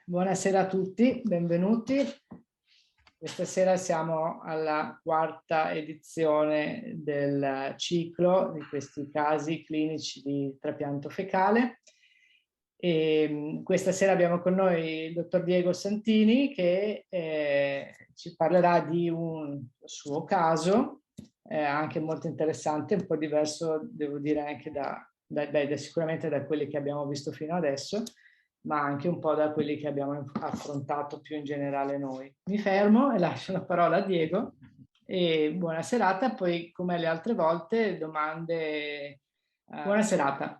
Buonasera a tutti, benvenuti. Questa sera siamo alla quarta edizione del ciclo di questi casi clinici di trapianto fecale. E questa sera abbiamo con noi il dottor Diego Santini che ci parlerà di un suo caso, anche molto interessante, un po' diverso, devo dire, anche sicuramente da quelli che abbiamo visto fino adesso, ma anche un po' da quelli che abbiamo affrontato più in generale noi. Mi fermo e lascio la parola a Diego e buona serata, poi come le altre volte domande. Buona serata.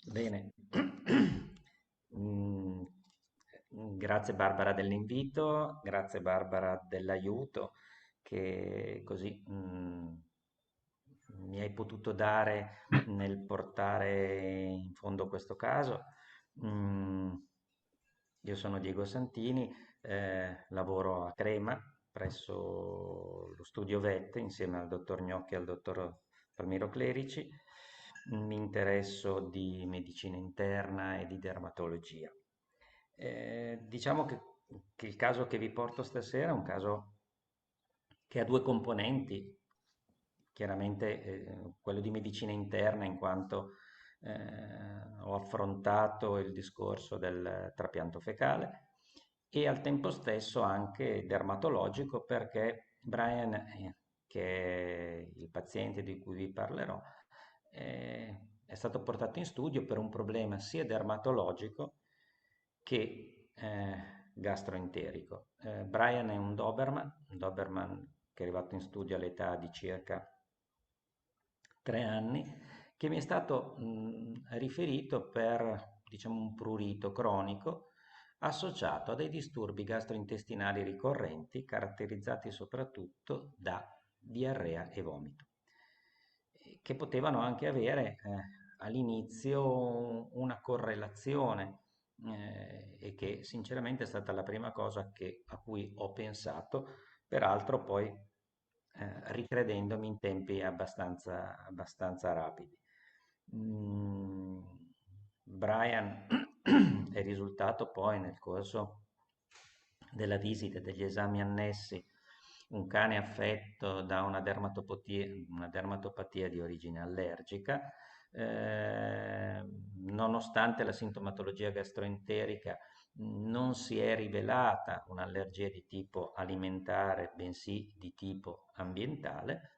Bene, Mm, grazie Barbara dell'invito, grazie Barbara dell'aiuto che così mi hai potuto dare nel portare in fondo questo caso. Mm, io sono Diego Santini, lavoro a Crema presso lo studio VET insieme al dottor Gnocchi e al dottor Palmiro Clerici. Mi interesso di medicina interna e di dermatologia. Diciamo che il caso che vi porto stasera è un caso che ha due componenti, chiaramente quello di medicina interna in quanto ho affrontato il discorso del trapianto fecale e al tempo stesso anche dermatologico perché Brian, che è il paziente di cui vi parlerò, è stato portato in studio per un problema sia dermatologico che gastroenterico. Brian è un Doberman che è arrivato in studio all'età di circa 3 anni, che mi è stato riferito per, diciamo, un prurito cronico associato a dei disturbi gastrointestinali ricorrenti caratterizzati soprattutto da diarrea e vomito, che potevano anche avere all'inizio una correlazione e che sinceramente è stata la prima cosa a cui ho pensato, peraltro poi ricredendomi in tempi abbastanza rapidi. Brian è risultato poi nel corso della visita e degli esami annessi un cane affetto da una dermatopatia di origine allergica, nonostante la sintomatologia gastroenterica non si è rivelata un'allergia di tipo alimentare, bensì di tipo ambientale,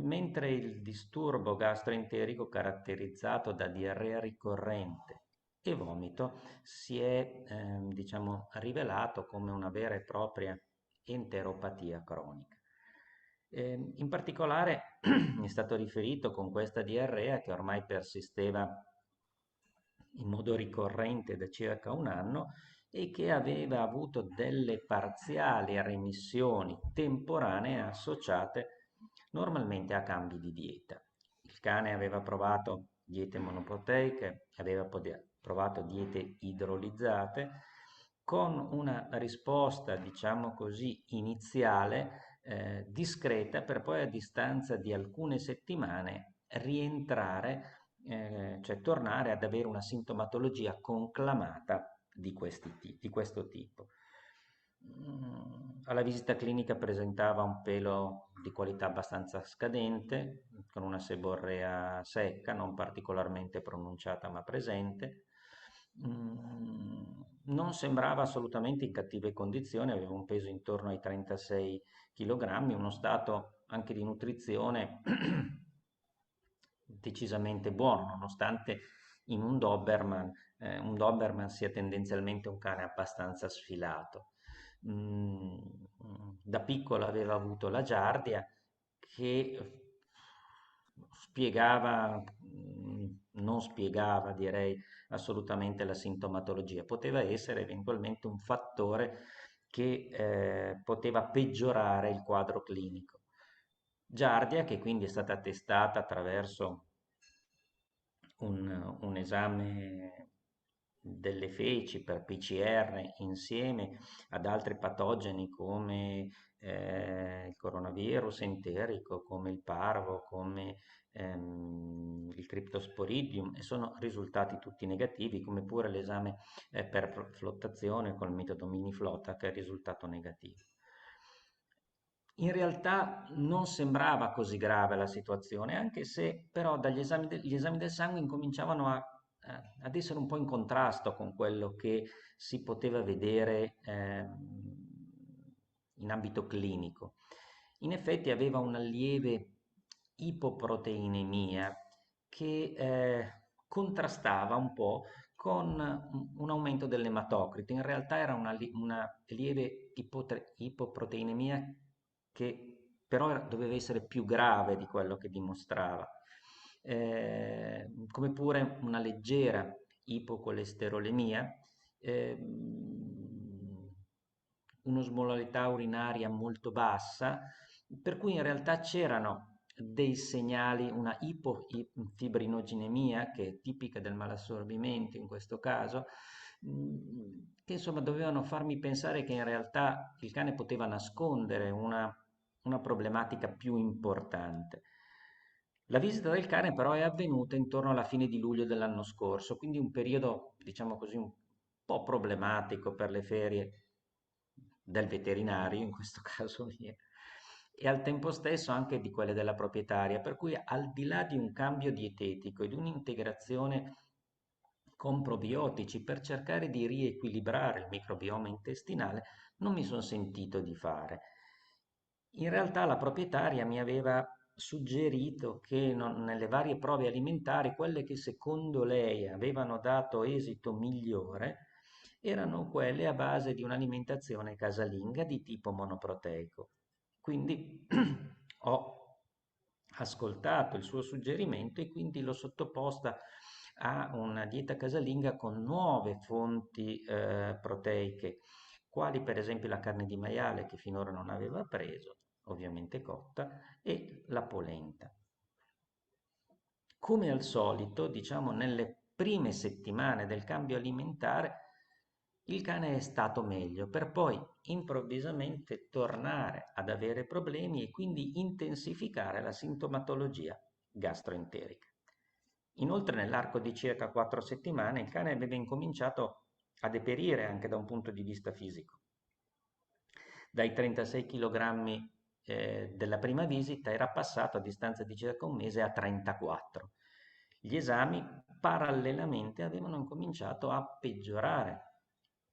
mentre il disturbo gastroenterico caratterizzato da diarrea ricorrente e vomito si è, diciamo, rivelato come una vera e propria enteropatia cronica. In particolare mi è stato riferito con questa diarrea che ormai persisteva in modo ricorrente da circa un anno e che aveva avuto delle parziali remissioni temporanee associate normalmente a cambi di dieta. Il cane aveva provato diete monoproteiche, aveva provato diete idrolizzate, con una risposta, diciamo così, iniziale discreta per poi a distanza di alcune settimane rientrare, cioè tornare ad avere una sintomatologia conclamata di questo tipo. Alla visita clinica presentava un pelo di qualità abbastanza scadente, con una seborrea secca, non particolarmente pronunciata ma presente. Non sembrava assolutamente in cattive condizioni, aveva un peso intorno ai 36 kg, uno stato anche di nutrizione decisamente buono, nonostante in un Doberman sia tendenzialmente un cane abbastanza sfilato. Mm, Da piccolo aveva avuto la giardia che non spiegava, direi, assolutamente la sintomatologia. Poteva essere eventualmente un fattore che poteva peggiorare il quadro clinico. Giardia che quindi è stata testata attraverso un esame delle feci per PCR insieme ad altri patogeni come il coronavirus enterico, come il parvo, come il Cryptosporidium, e sono risultati tutti negativi, come pure l'esame per flottazione col metodo miniflotta, che è risultato negativo. In realtà non sembrava così grave la situazione, anche se però gli esami del sangue incominciavano ad essere un po' in contrasto con quello che si poteva vedere in ambito clinico. In effetti aveva una lieve ipoproteinemia che contrastava un po' con un aumento dell'ematocrito. In realtà era una lieve ipoproteinemia che però doveva essere più grave di quello che dimostrava. Come pure una leggera ipocolesterolemia, un'osmolarità urinaria molto bassa, per cui in realtà c'erano dei segnali, una ipofibrinogenemia, che è tipica del malassorbimento in questo caso, che insomma dovevano farmi pensare che in realtà il cane poteva nascondere una problematica più importante. La visita del cane però è avvenuta intorno alla fine di luglio dell'anno scorso, quindi un periodo, diciamo così, un po' problematico per le ferie del veterinario, in questo caso mie, e al tempo stesso anche di quelle della proprietaria, per cui al di là di un cambio dietetico e di un'integrazione con probiotici per cercare di riequilibrare il microbioma intestinale, non mi sono sentito di fare. In realtà la proprietaria mi aveva suggerito che nelle varie prove alimentari, quelle che secondo lei avevano dato esito migliore, erano quelle a base di un'alimentazione casalinga di tipo monoproteico. Quindi ho ascoltato il suo suggerimento e quindi l'ho sottoposta a una dieta casalinga con nuove fonti proteiche, quali per esempio la carne di maiale che finora non aveva preso, ovviamente cotta, e la polenta. Come al solito, diciamo nelle prime settimane del cambio alimentare, il cane è stato meglio, per poi improvvisamente tornare ad avere problemi e quindi intensificare la sintomatologia gastroenterica. Inoltre, nell'arco di circa 4 settimane, il cane aveva incominciato a deperire anche da un punto di vista fisico. Dai 36 kg della prima visita era passato a distanza di circa un mese a 34. Gli esami parallelamente avevano incominciato a peggiorare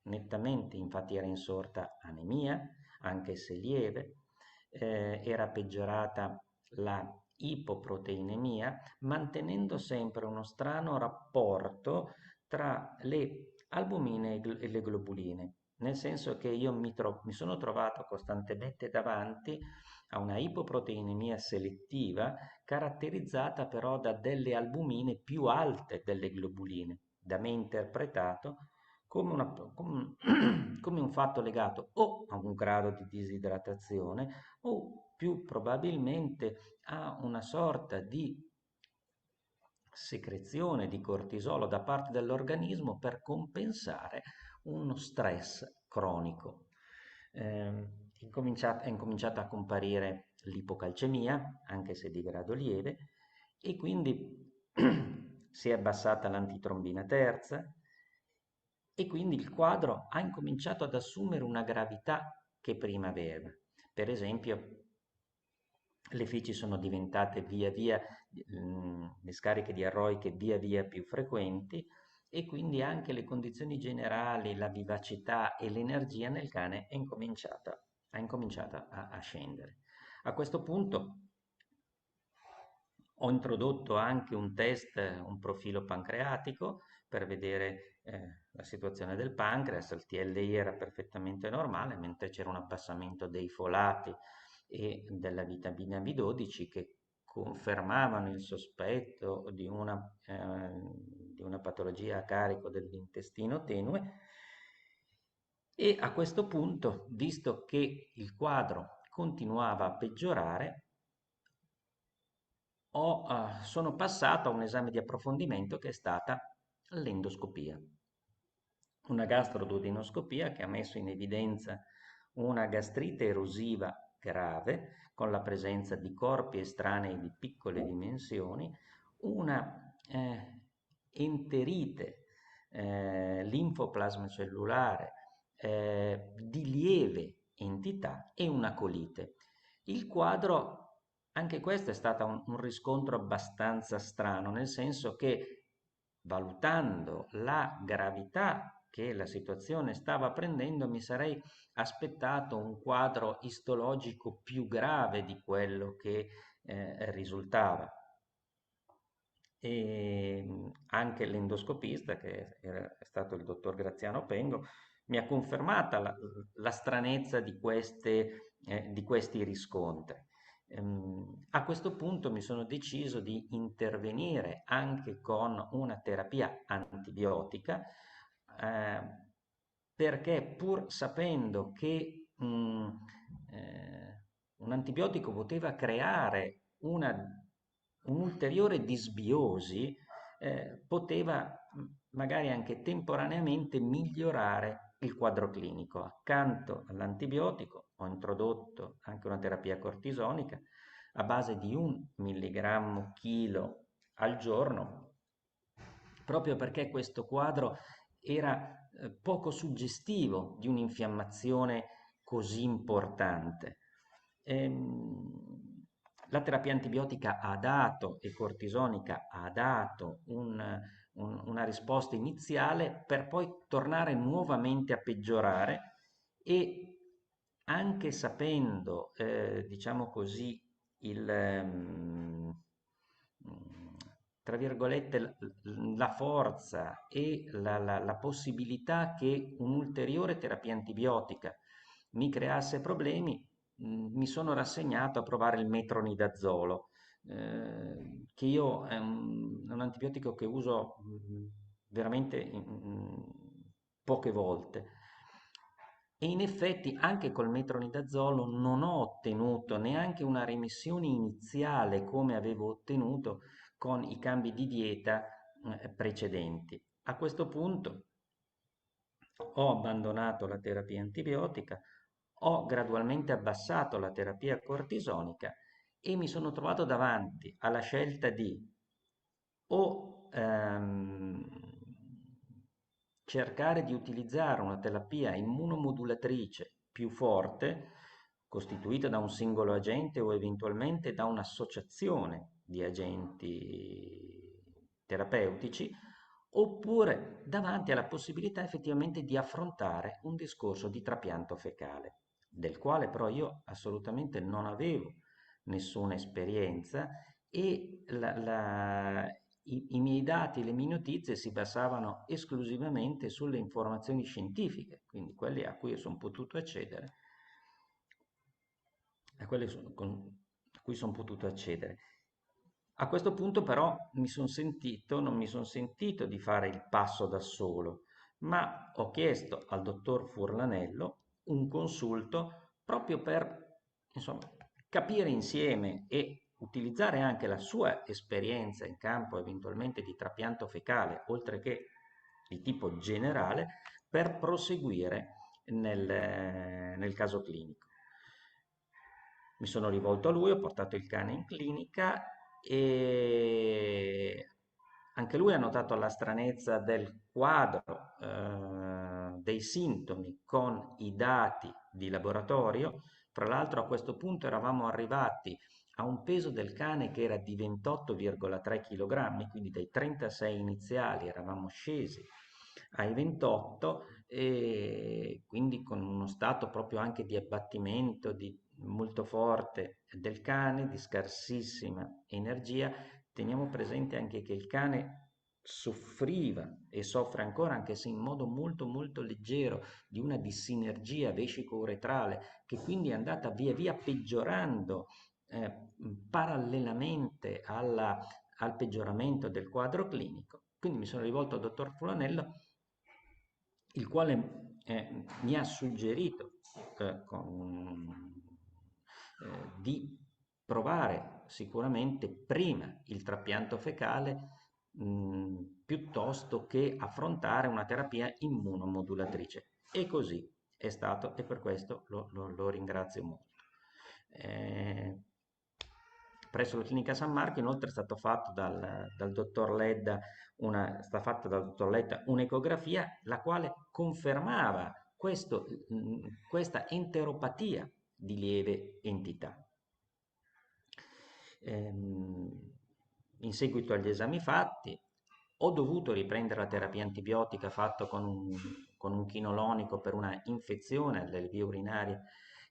nettamente, infatti era insorta anemia, anche se lieve, era peggiorata la ipoproteinemia, mantenendo sempre uno strano rapporto tra le albumine e le globuline, nel senso che io mi sono trovato costantemente davanti a una ipoproteinemia selettiva caratterizzata però da delle albumine più alte delle globuline, da me interpretato come un fatto legato o a un grado di disidratazione o più probabilmente a una sorta di secrezione di cortisolo da parte dell'organismo per compensare uno stress cronico. È incominciata a comparire l'ipocalcemia, anche se di grado lieve, e quindi si è abbassata l'antitrombina terza, e quindi il quadro ha incominciato ad assumere una gravità che prima aveva. Per esempio, le feci sono diventate via via, le scariche diarroiche via via più frequenti, e quindi anche le condizioni generali, la vivacità e l'energia nel cane ha incominciato a scendere. A questo punto ho introdotto anche un test, un profilo pancreatico per vedere la situazione del pancreas. Il TLI era perfettamente normale, mentre c'era un abbassamento dei folati e della vitamina B12 che confermavano il sospetto di una patologia a carico dell'intestino tenue. E a questo punto, visto che il quadro continuava a peggiorare, sono passato a un esame di approfondimento che è stata l'endoscopia, una gastroduodenoscopia che ha messo in evidenza una gastrite erosiva grave con la presenza di corpi estranei di piccole dimensioni, una enterite linfoplasma cellulare di lieve entità e una colite. Il quadro, anche questo è stato un riscontro abbastanza strano, nel senso che valutando la gravità che la situazione stava prendendo, mi sarei aspettato un quadro istologico più grave di quello che risultava. E anche l'endoscopista, è stato il dottor Graziano Pengo, mi ha confermata la stranezza di questi riscontri. A questo punto mi sono deciso di intervenire anche con una terapia antibiotica, eh, perché pur sapendo che un antibiotico poteva creare un'ulteriore disbiosi, poteva magari anche temporaneamente migliorare il quadro clinico. Accanto all'antibiotico ho introdotto anche una terapia cortisonica a base di 1 mg/chilo al giorno, proprio perché questo quadro era poco suggestivo di un'infiammazione così importante. La terapia antibiotica ha dato e cortisonica ha dato una risposta iniziale per poi tornare nuovamente a peggiorare, e anche sapendo, diciamo così, il, tra virgolette, la forza e la possibilità che un'ulteriore terapia antibiotica mi creasse problemi, mi sono rassegnato a provare il metronidazolo, che io è un antibiotico che uso veramente poche volte. E in effetti anche col metronidazolo non ho ottenuto neanche una remissione iniziale come avevo ottenuto con i cambi di dieta precedenti. A questo punto ho abbandonato la terapia antibiotica, ho gradualmente abbassato la terapia cortisonica e mi sono trovato davanti alla scelta di o cercare di utilizzare una terapia immunomodulatrice più forte, costituita da un singolo agente o eventualmente da un'associazione di agenti terapeutici, oppure davanti alla possibilità effettivamente di affrontare un discorso di trapianto fecale, del quale però io assolutamente non avevo nessuna esperienza, e i miei dati, le mie notizie si basavano esclusivamente sulle informazioni scientifiche, quindi quelle a cui io sono potuto accedere, a cui sono potuto accedere. A questo punto però non mi sono sentito di fare il passo da solo, ma ho chiesto al dottor Furlanello un consulto proprio per, insomma, capire insieme e utilizzare anche la sua esperienza in campo eventualmente di trapianto fecale, oltre che di tipo generale, per proseguire nel caso clinico. Mi sono rivolto a lui, ho portato il cane in clinica e anche lui ha notato la stranezza del quadro, dei sintomi con i dati di laboratorio. Tra l'altro a questo punto eravamo arrivati a un peso del cane che era di 28,3 kg, quindi dai 36 iniziali eravamo scesi ai 28, e quindi con uno stato proprio anche di abbattimento molto forte del cane, di scarsissima energia. Teniamo presente anche che il cane soffriva e soffre ancora, anche se in modo molto molto leggero, di una dissinergia vescico-uretrale che quindi è andata via via peggiorando parallelamente al peggioramento del quadro clinico. Quindi mi sono rivolto al dottor Fulanello, il quale mi ha suggerito di provare sicuramente prima il trapianto fecale piuttosto che affrontare una terapia immunomodulatrice. E così è stato, e per questo lo ringrazio molto. Presso la clinica San Marco inoltre è stato fatto dal dottor Ledda sta fatta dal dottor Ledda un'ecografia la quale confermava questa enteropatia di lieve entità. In seguito agli esami fatti ho dovuto riprendere la terapia antibiotica fatta con un chinolonico per una infezione alle vie urinarie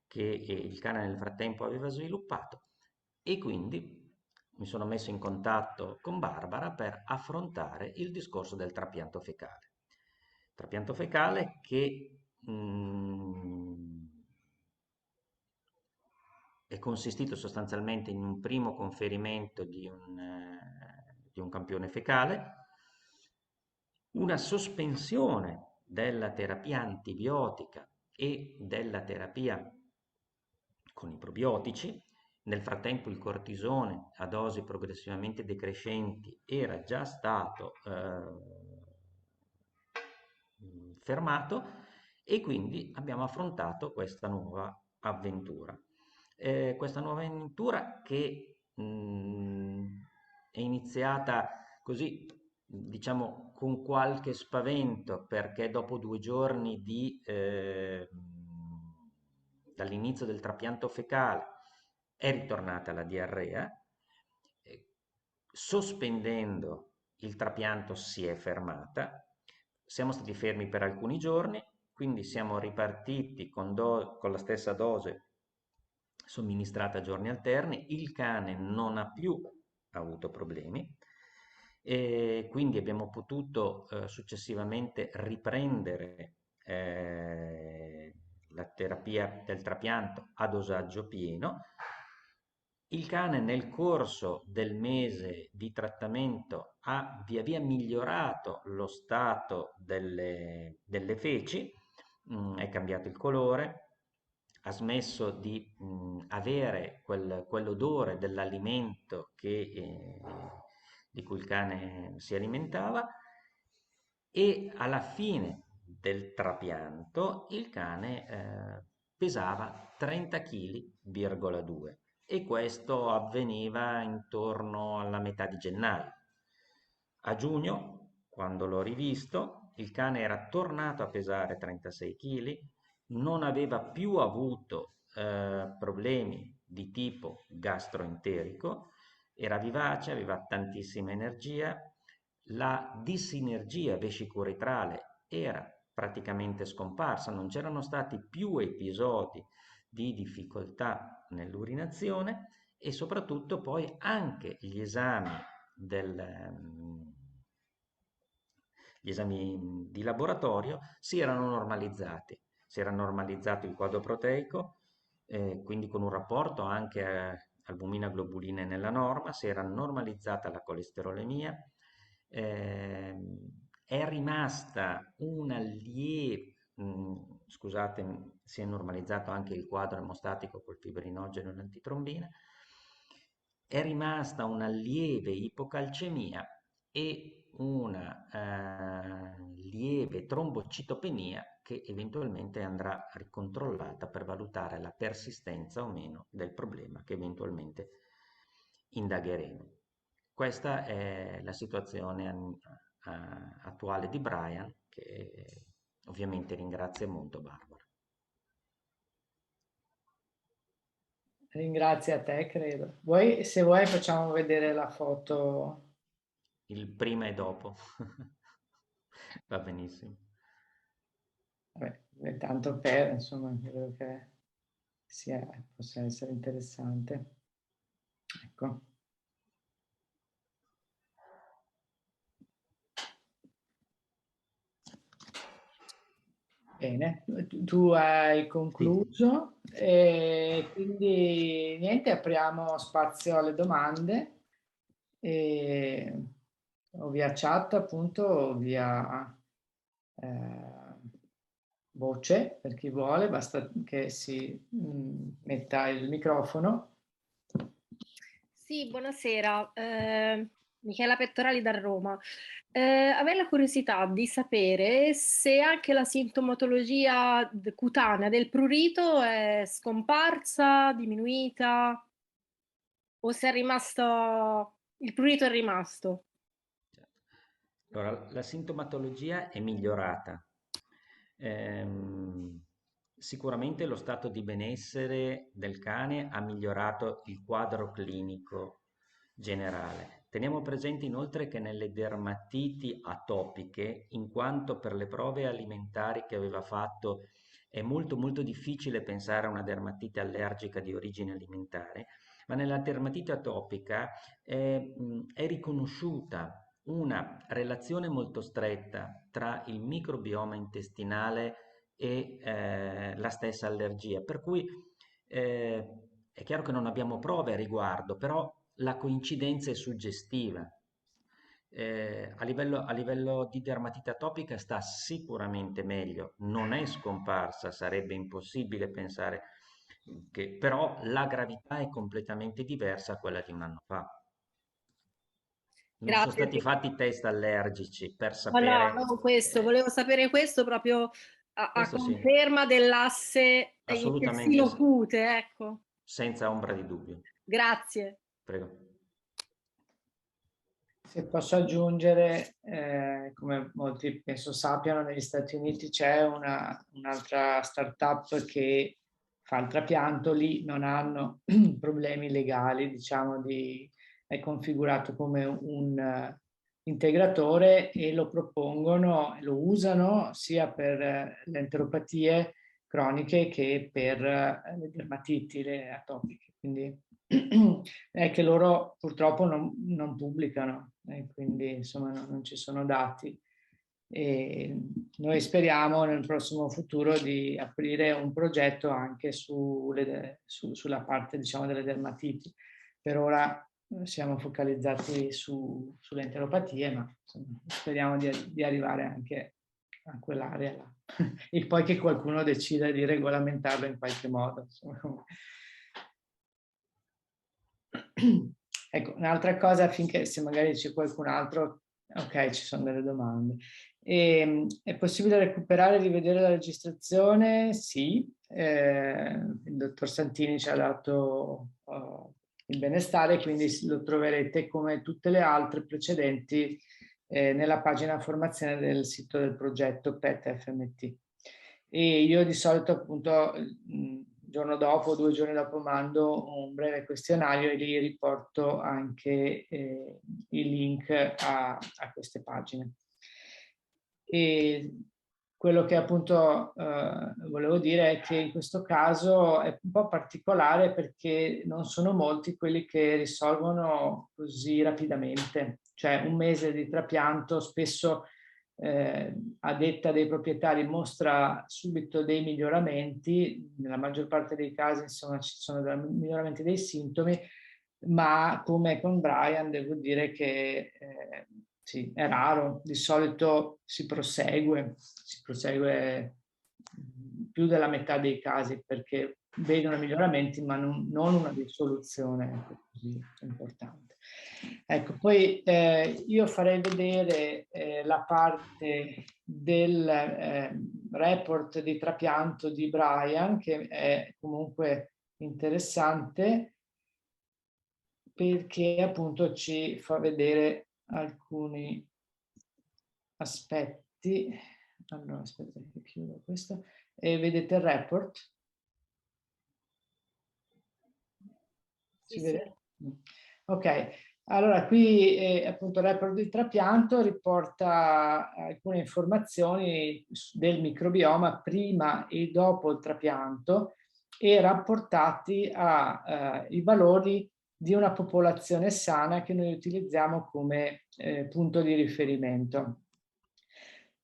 che il cane nel frattempo aveva sviluppato, e quindi mi sono messo in contatto con Barbara per affrontare il discorso del trapianto fecale. Trapianto fecale che è consistito sostanzialmente in un primo conferimento di un campione fecale, una sospensione della terapia antibiotica e della terapia con i probiotici. Nel frattempo il cortisone a dosi progressivamente decrescenti era già stato fermato, e quindi abbiamo affrontato questa nuova avventura. Questa nuova avventura che è iniziata così, diciamo, con qualche spavento, perché dopo 2 giorni dall'inizio del trapianto fecale è ritornata la diarrea. Sospendendo il trapianto si è fermata, siamo stati fermi per alcuni giorni, quindi siamo ripartiti con la stessa dose somministrata a giorni alterni. Il cane non ha più avuto problemi e quindi abbiamo potuto successivamente riprendere la terapia del trapianto a dosaggio pieno. Il cane nel corso del mese di trattamento ha via via migliorato lo stato delle feci, è cambiato il colore, ha smesso di avere quell'odore dell'alimento di cui il cane si alimentava, e alla fine del trapianto il cane pesava 30,2 kg, e questo avveniva intorno alla metà di gennaio. A giugno, quando l'ho rivisto, il cane era tornato a pesare 36 kg, non aveva più avuto problemi di tipo gastroenterico, era vivace, aveva tantissima energia, la dissinergia vescico-uretrale era praticamente scomparsa, non c'erano stati più episodi di difficoltà nell'urinazione, e soprattutto poi anche gli esami di laboratorio si erano normalizzati. Si era normalizzato il quadro proteico, quindi con un rapporto anche albumina globuline nella norma, si era normalizzata la colesterolemia, è rimasta una lieve, scusate, si è normalizzato anche il quadro emostatico col fibrinogeno e l'antitrombina, è rimasta una lieve ipocalcemia e una lieve trombocitopenia che eventualmente andrà ricontrollata per valutare la persistenza o meno del problema che eventualmente indagheremo. Questa è la situazione attuale di Brian, che ovviamente ringrazio molto Barbara. Ringrazio a te, credo. Se vuoi facciamo vedere la foto. Il prima e dopo. Va benissimo. Vabbè, tanto insomma, credo che possa essere interessante. Ecco. Bene, tu hai concluso e quindi niente, apriamo spazio alle domande, o via chat appunto, o via voce per chi vuole, basta che si metta il microfono. Sì, buonasera. Michela Pettorali da Roma. Avrei la curiosità di sapere se anche la sintomatologia cutanea del prurito è scomparsa, diminuita o se è rimasto, il prurito è rimasto. Allora, la sintomatologia è migliorata. Ehm, Sicuramente lo stato di benessere del cane ha migliorato il quadro clinico generale. Teniamo presente inoltre che nelle dermatiti atopiche, in quanto per le prove alimentari che aveva fatto è molto molto difficile pensare a una dermatite allergica di origine alimentare, ma nella dermatite atopica è riconosciuta una relazione molto stretta tra il microbioma intestinale e la stessa allergia, per cui eh, è chiaro che non abbiamo prove a riguardo, però la coincidenza è suggestiva. A livello di dermatite atopica sta sicuramente meglio, non è scomparsa, sarebbe impossibile pensare che, però la gravità è completamente diversa a quella di un anno fa. Non sono Grazie. stati fatti test allergici per Ma no, sapere, non questo, volevo sapere questo proprio a questo sì, conferma dell'asse assolutamente sì, intestino-cute, ecco. senza ombra di dubbio. Grazie. Prego. Se posso aggiungere, come molti penso sappiano, negli Stati Uniti c'è un'altra startup che fa il trapianto, lì non hanno problemi legali, diciamo, è configurato come un integratore e lo propongono, lo usano sia per le enteropatie croniche che per le dermatiti, le atopiche. Quindi è che loro purtroppo non pubblicano, quindi insomma non ci sono dati. E noi speriamo nel prossimo futuro di aprire un progetto anche sulla parte, diciamo, delle dermatiti. Per ora siamo focalizzati sulle enteropatie, ma insomma, speriamo di arrivare anche a quell'area là. E poi che qualcuno decida di regolamentarlo in qualche modo. Insomma. Ecco, un'altra cosa, affinché se magari c'è qualcun altro, ok, ci sono delle domande. È possibile recuperare e rivedere la registrazione? Sì, il dottor Santini ci ha dato il benestare, quindi lo troverete come tutte le altre precedenti nella pagina formazione del sito del progetto PET-FMT. E io di solito appunto giorno dopo, 2 giorni dopo mando un breve questionario e lì riporto anche i link a queste pagine. E quello che appunto volevo dire è che in questo caso è un po' particolare perché non sono molti quelli che risolvono così rapidamente, cioè un mese di trapianto spesso a detta dei proprietari mostra subito dei miglioramenti, nella maggior parte dei casi insomma ci sono dei miglioramenti dei sintomi, ma come con Brian devo dire che sì, è raro, di solito si prosegue più della metà dei casi perché vedono miglioramenti ma non una risoluzione così importante. Ecco, poi io farei vedere la parte del report di trapianto di Brian, che è comunque interessante perché appunto ci fa vedere alcuni aspetti. Allora, aspetta che chiudo questo. E vedete il report? Si Sì, sì. vede? Ok, allora qui appunto il report di trapianto riporta alcune informazioni del microbioma prima e dopo il trapianto e rapportati ai valori di una popolazione sana che noi utilizziamo come punto di riferimento.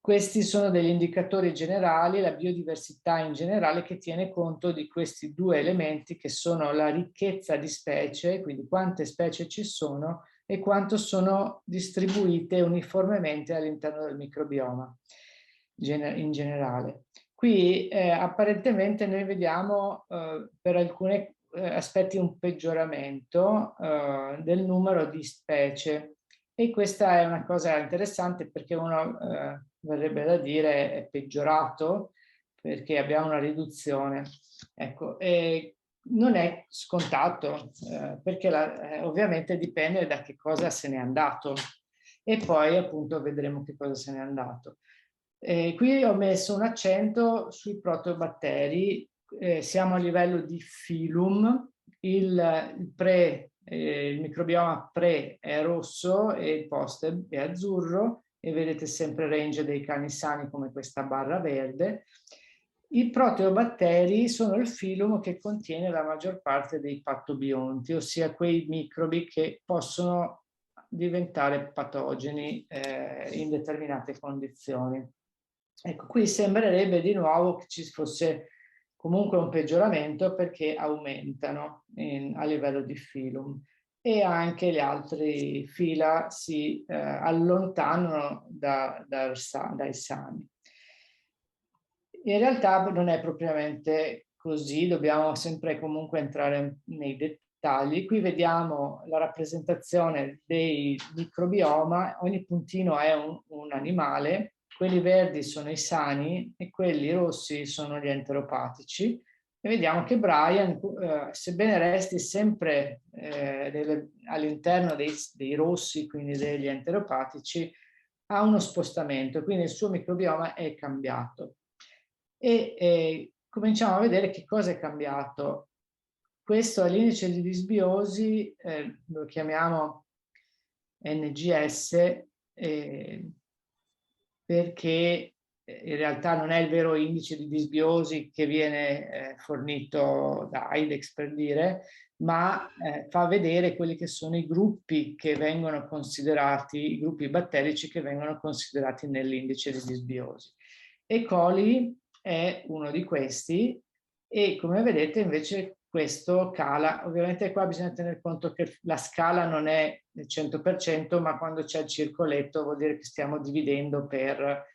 Questi sono degli indicatori generali, la biodiversità in generale, che tiene conto di questi due elementi che sono la ricchezza di specie, quindi quante specie ci sono e quanto sono distribuite uniformemente all'interno del microbioma in generale. Qui apparentemente noi vediamo per alcune aspetti un peggioramento del numero di specie, e questa è una cosa interessante, perché uno verrebbe da dire è peggiorato perché abbiamo una riduzione. Ecco, non è scontato, perché ovviamente dipende da che cosa se n'è andato, e poi appunto vedremo che cosa se n'è andato. Qui ho messo un accento sui proteobatteri. Siamo a livello di filum, il microbioma pre è rosso e il post è azzurro, e vedete sempre il range dei cani sani come questa barra verde. I proteobatteri sono il filum che contiene la maggior parte dei patobionti, ossia quei microbi che possono diventare patogeni in determinate condizioni. Ecco, qui sembrerebbe di nuovo che ci fosse comunque un peggioramento, perché aumentano a livello di filum, e anche le altre fila si allontanano dai sani. In realtà non è propriamente così, dobbiamo sempre comunque entrare nei dettagli. Qui vediamo la rappresentazione dei microbioma, ogni puntino è un animale, quelli verdi sono i sani e quelli rossi sono gli enteropatici, e vediamo che Brian, sebbene resti sempre all'interno dei rossi, quindi degli enteropatici, ha uno spostamento, quindi il suo microbioma è cambiato. E cominciamo a vedere che cosa è cambiato. Questo è l'indice di disbiosi, lo chiamiamo NGS, perché in realtà non è il vero indice di disbiosi che viene fornito da IDEX, per dire, ma fa vedere quelli che sono i gruppi che vengono considerati, i gruppi batterici che vengono considerati nell'indice di disbiosi. E coli è uno di questi, e come vedete invece questo cala. Ovviamente qua bisogna tener conto che la scala non è il 100%, ma quando c'è il circoletto vuol dire che stiamo dividendo per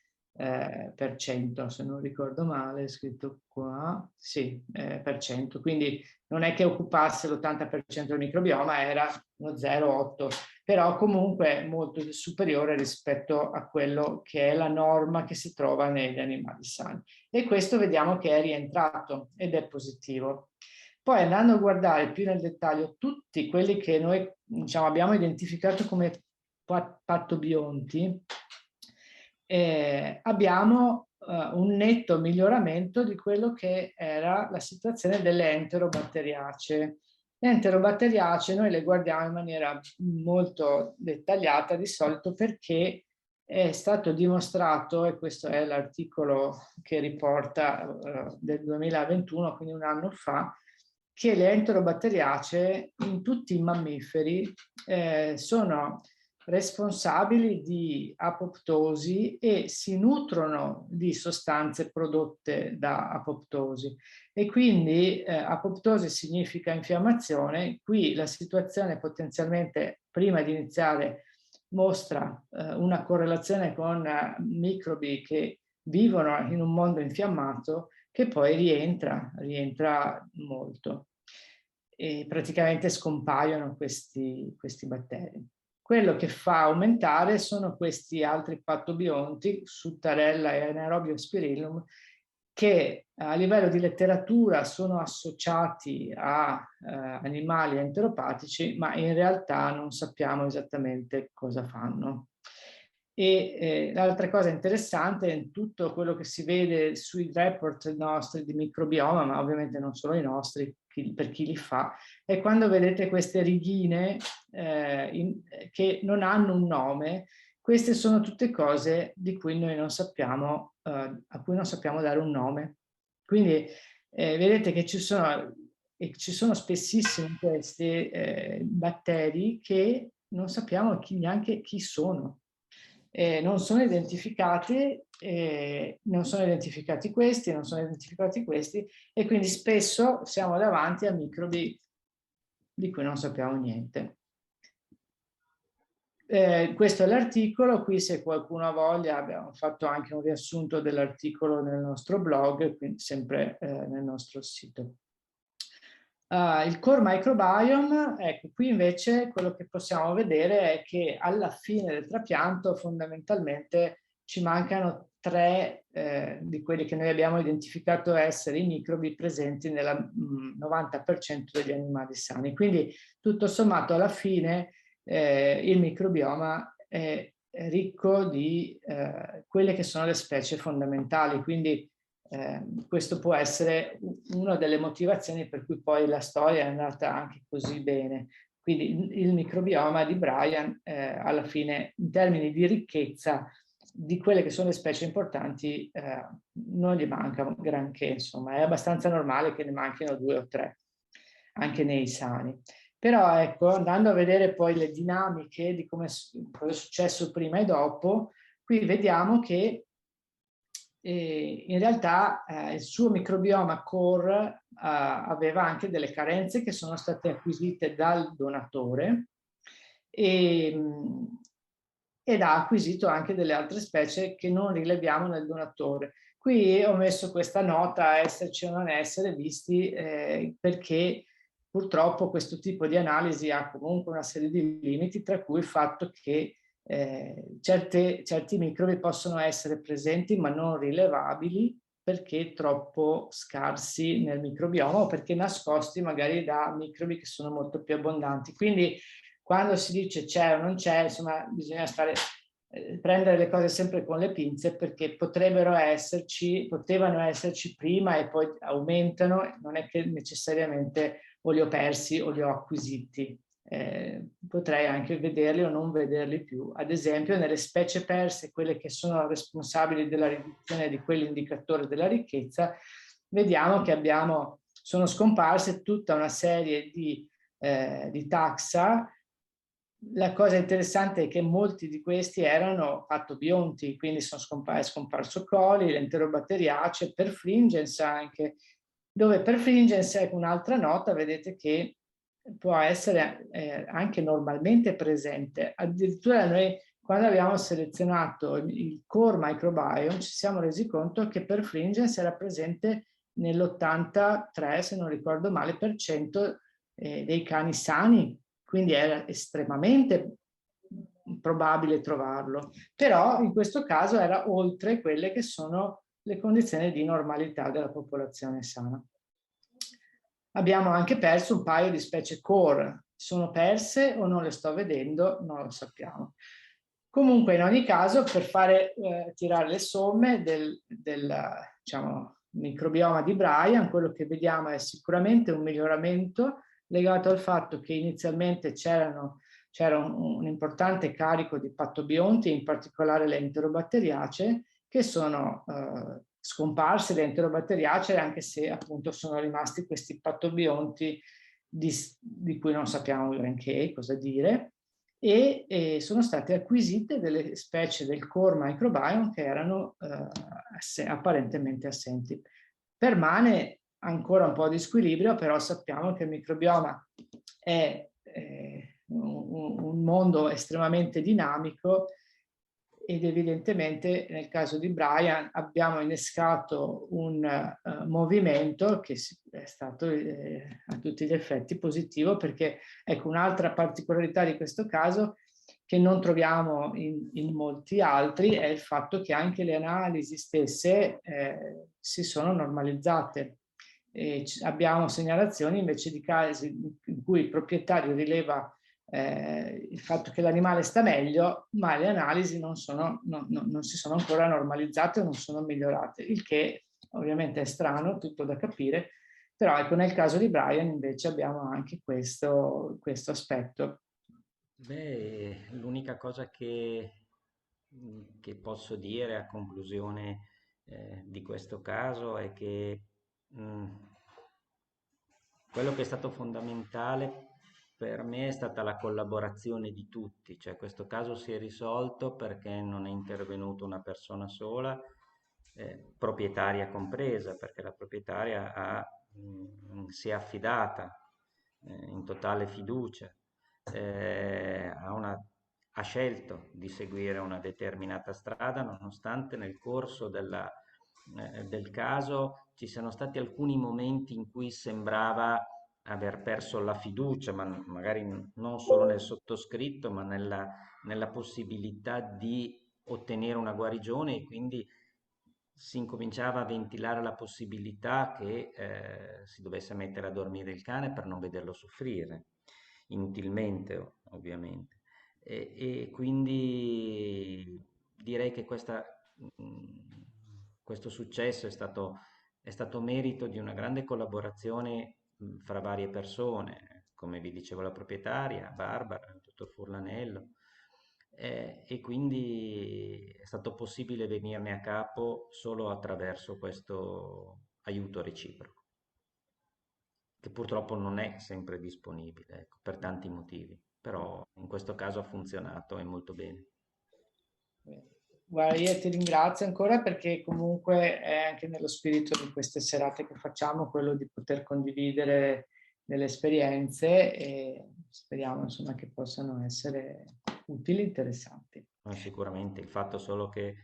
100, se non ricordo male, è scritto qua, sì, per 100, quindi non è che occupasse l'80% del microbioma, era uno 0,8, però comunque molto superiore rispetto a quello che è la norma che si trova negli animali sani. E questo vediamo che è rientrato ed è positivo. Poi, andando a guardare più nel dettaglio tutti quelli che noi, diciamo, abbiamo identificato come patobionti, abbiamo un netto miglioramento di quello che era la situazione delle enterobatteriacee. Le enterobatteriacee noi le guardiamo in maniera molto dettagliata di solito, perché è stato dimostrato, e questo è l'articolo che riporta del 2021, quindi un anno fa, che le enterobatteriacee in tutti i mammiferi sono responsabili di apoptosi e si nutrono di sostanze prodotte da apoptosi. E quindi apoptosi significa infiammazione. Qui la situazione potenzialmente, prima di iniziare, mostra una correlazione con microbi che vivono in un mondo infiammato, che poi rientra molto, e praticamente scompaiono questi batteri. Quello che fa aumentare sono questi altri patobionti, Suttarella e Anaerobium spirillum, che a livello di letteratura sono associati a animali enteropatici, ma in realtà non sappiamo esattamente cosa fanno. E l'altra cosa interessante in tutto quello che si vede sui report nostri di microbioma, ma ovviamente non solo i nostri, per chi li fa, è quando vedete queste righine che non hanno un nome. Queste sono tutte cose di cui noi non sappiamo, a cui non sappiamo dare un nome. Quindi vedete che ci sono spessissimi questi batteri che non sappiamo neanche chi sono. Non sono identificati, non sono identificati questi, non sono identificati questi, e quindi spesso siamo davanti a microbi di cui non sappiamo niente. Questo è l'articolo. Qui, se qualcuno ha voglia, abbiamo fatto anche un riassunto dell'articolo nel nostro blog, quindi sempre nel nostro sito. Il core microbiome, ecco, qui invece quello che possiamo vedere è che alla fine del trapianto fondamentalmente ci mancano 3 di quelli che noi abbiamo identificato essere i microbi presenti nel 90% degli animali sani. Quindi tutto sommato alla fine il microbioma è ricco di quelle che sono le specie fondamentali, quindi questo può essere una delle motivazioni per cui poi la storia è andata anche così bene. Quindi il microbioma di Brian, alla fine, in termini di ricchezza di quelle che sono le specie importanti, non gli manca granché, insomma, è abbastanza normale che ne manchino 2 o 3, anche nei sani. Però ecco, andando a vedere poi le dinamiche di cosa è successo prima e dopo, qui vediamo che in realtà il suo microbioma core aveva anche delle carenze che sono state acquisite dal donatore e, ed ha acquisito anche delle altre specie che non rileviamo nel donatore. Qui ho messo questa nota, esserci o non essere, visti perché purtroppo questo tipo di analisi ha comunque una serie di limiti, tra cui il fatto che certi microbi possono essere presenti ma non rilevabili perché troppo scarsi nel microbioma o perché nascosti magari da microbi che sono molto più abbondanti. Quindi quando si dice c'è o non c'è, insomma, bisogna prendere le cose sempre con le pinze perché potevano esserci prima e poi aumentano, non è che necessariamente o li ho persi o li ho acquisiti. Potrei anche vederli o non vederli più. Ad esempio, nelle specie perse, quelle che sono responsabili della riduzione di quell'indicatore della ricchezza, vediamo che sono scomparse tutta una serie di taxa. La cosa interessante è che molti di questi erano pattobionti, quindi è scomparso coli, l'enterobatteriace, perfringens anche, dove perfringens è un'altra nota, vedete che può essere anche normalmente presente. Addirittura noi quando abbiamo selezionato il core microbiome ci siamo resi conto che perfringens era presente nell'83, se non ricordo male, per cento dei cani sani, quindi era estremamente probabile trovarlo. Però in questo caso era oltre quelle che sono le condizioni di normalità della popolazione sana. Abbiamo anche perso un paio di specie core. Sono perse o non le sto vedendo? Non lo sappiamo. Comunque, in ogni caso, per fare tirare le somme del diciamo, microbioma di Brian, quello che vediamo è sicuramente un miglioramento legato al fatto che inizialmente c'era un importante carico di pattobionti, in particolare le enterobatteriacee, che sono scomparse le enterobatteriacee, anche se appunto sono rimasti questi pattobionti di cui non sappiamo granché cosa dire, e sono state acquisite delle specie del core microbiome che erano apparentemente assenti. Permane ancora un po' di squilibrio, però sappiamo che il microbioma è un mondo estremamente dinamico ed evidentemente nel caso di Brian abbiamo innescato un movimento che è stato a tutti gli effetti positivo, perché ecco un'altra particolarità di questo caso che non troviamo in molti altri è il fatto che anche le analisi stesse si sono normalizzate. Abbiamo segnalazioni invece di casi in cui il proprietario rileva il fatto che l'animale sta meglio, ma le analisi non si sono ancora normalizzate o non sono migliorate, il che ovviamente è strano, tutto da capire, però ecco nel caso di Brian invece abbiamo anche questo aspetto. Beh, l'unica cosa che posso dire a conclusione di questo caso è che mh, quello che è stato fondamentale per me è stata la collaborazione di tutti, cioè questo caso si è risolto perché non è intervenuta una persona sola, proprietaria compresa, perché la proprietaria si è affidata in totale fiducia, ha scelto di seguire una determinata strada, nonostante nel corso del caso ci siano stati alcuni momenti in cui sembrava aver perso la fiducia, ma magari non solo nel sottoscritto, ma nella possibilità di ottenere una guarigione, e quindi si incominciava a ventilare la possibilità che si dovesse mettere a dormire il cane per non vederlo soffrire, inutilmente ovviamente. E quindi direi che questo successo è stato merito di una grande collaborazione fra varie persone, come vi dicevo la proprietaria, Barbara, il dottor Furlanello, e quindi è stato possibile venirne a capo solo attraverso questo aiuto reciproco, che purtroppo non è sempre disponibile, ecco, per tanti motivi, però in questo caso ha funzionato e molto bene. Guarda, io ti ringrazio ancora, perché comunque è anche nello spirito di queste serate che facciamo quello di poter condividere delle esperienze, e speriamo insomma che possano essere utili e interessanti. Sicuramente il fatto solo che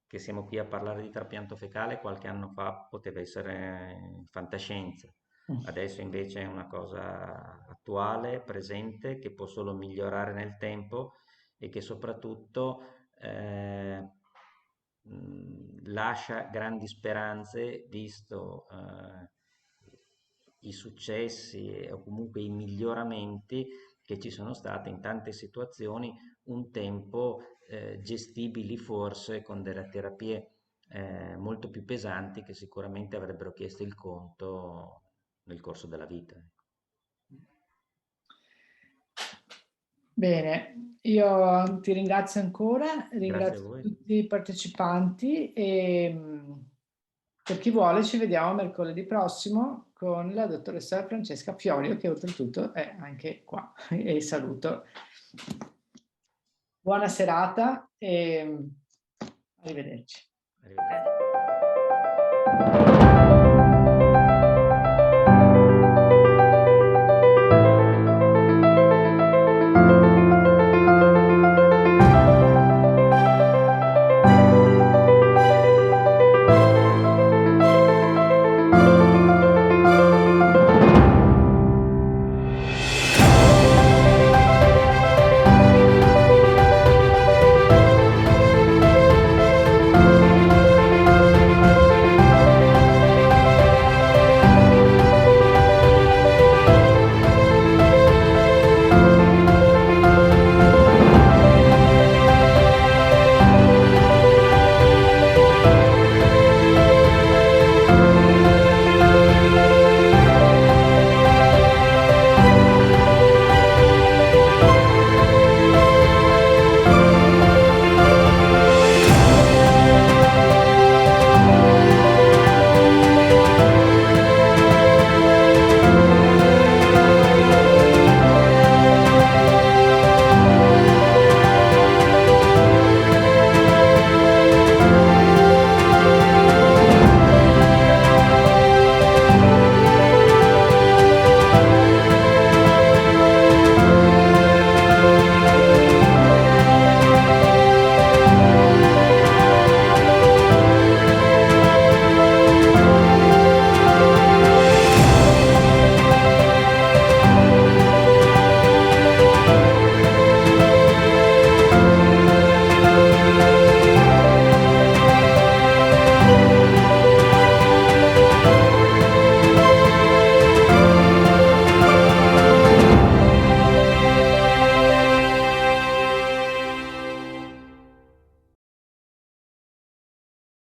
siamo qui a parlare di trapianto fecale qualche anno fa poteva essere fantascienza. Adesso invece è una cosa attuale, presente, che può solo migliorare nel tempo, e che soprattutto lascia grandi speranze, visto i successi o comunque i miglioramenti che ci sono stati in tante situazioni un tempo gestibili forse con delle terapie molto più pesanti, che sicuramente avrebbero chiesto il conto nel corso della vita. Bene, io ti ringrazio ancora, Grazie a ringrazio voi. tutti i partecipanti, e per chi vuole ci vediamo mercoledì prossimo con la dottoressa Francesca Fiorio, che oltretutto è anche qua, e saluto. Buona serata e arrivederci. Arrivederci.